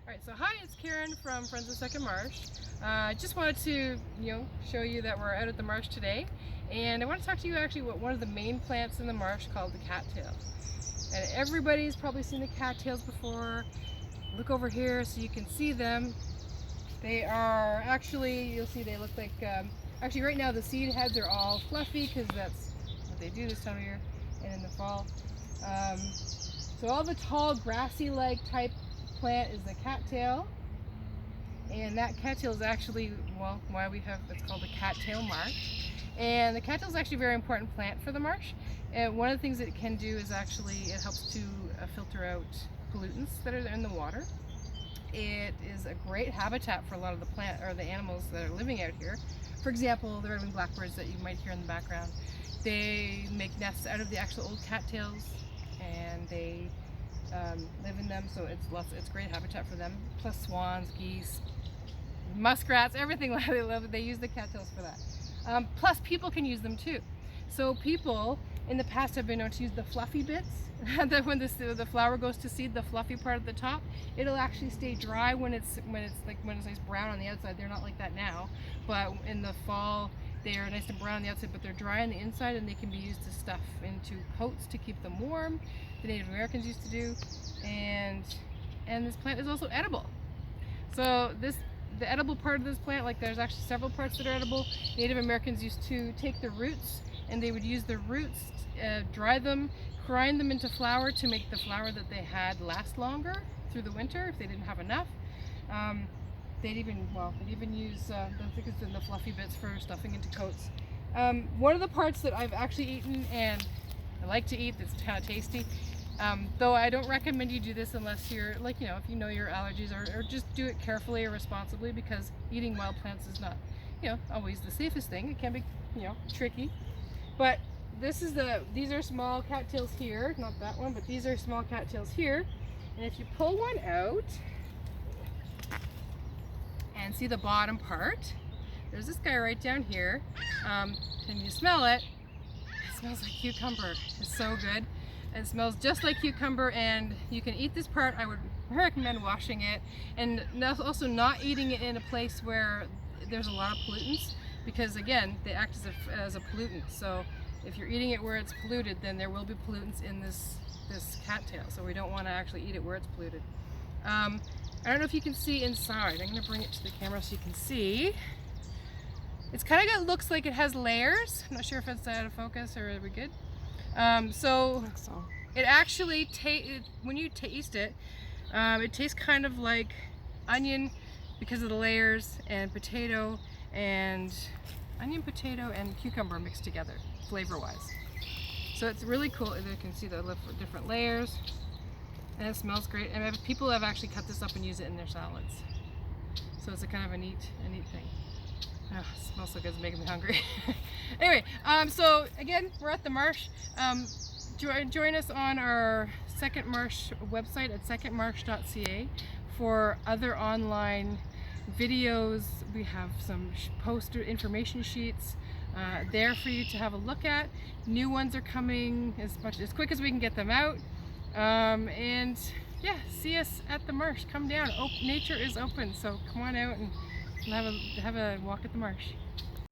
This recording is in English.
Alright, so hi, it's Karen from Friends of Second Marsh. I just wanted to, show you that we're out at the marsh today, and I want to talk to you actually about one of the main plants in the marsh called the cattail. And everybody's probably seen the cattails before. Look over here so you can see them. They are actually, you'll see they look like, actually right now the seed heads are all fluffy because that's what they do this time of year and in the fall. So all the tall grassy-like type plant is the cattail, and that cattail is actually, well, why we have, it's called the cattail marsh. And the cattail is actually a very important plant for the marsh, and one of the things it can do is actually it helps to filter out pollutants that are in the water. It is a great habitat for a lot of the plant or the animals that are living out here. For example, the red-winged blackbirds that you might hear in the background, they make nests out of the actual old cattails, and they live in them, so it's great habitat for them. Plus swans, geese, muskrats, everything like they love it. They use the cattails for that. Plus people can use them too. So people in the past have been known to use the fluffy bits. That when the flower goes to seed, the fluffy part at the top, it'll actually stay dry when it's nice brown on the outside. They're not like that now, but in the fall they are nice and brown on the outside, but they're dry on the inside, and they can be used to stuff into coats to keep them warm. The Native Americans used to do, and this plant is also edible. So the edible part of this plant, like there's actually several parts that are edible. Native Americans used to take the roots, and they would use the roots, dry them, grind them into flour to make the flour that they had last longer through the winter if they didn't have enough. They'd even use the fluffy bits for stuffing into coats. One of the parts that I've actually eaten and I like to eat that's kind of tasty, though I don't recommend you do this unless you're if you know your allergies, or just do it carefully or responsibly, because eating wild plants is not always the safest thing. It can be tricky, but these are small cattails here, not that one, but these are small cattails here, and if you pull one out and see the bottom part, there's this guy right down here. Can you smell it? It smells like cucumber. It's so good. It smells just like cucumber, and you can eat this part. I would recommend washing it, and also not eating it in a place where there's a lot of pollutants, because again, they act as a pollutant. So if you're eating it where it's polluted, then there will be pollutants in this cattail. So we don't want to actually eat it where it's polluted. I don't know if you can see inside. I'm going to bring it to the camera so you can see. It's kind of looks like it has layers. I'm not sure if it's out of focus, or are we good? So it actually when you taste it, it tastes kind of like onion because of the layers, and potato and cucumber mixed together flavor-wise. So it's really cool. You can see the different layers. And it smells great, and people have actually cut this up and use it in their salads. So it's a kind of a neat thing. Oh, it smells so good, it's making me hungry. Anyway, so again, we're at the marsh. Join us on our Second Marsh website at secondmarsh.ca for other online videos. We have some poster information sheets there for you to have a look at. New ones are coming as quick as we can get them out. And yeah, see us at the marsh. Come down. Nature is open, so come on out and have a walk at the marsh.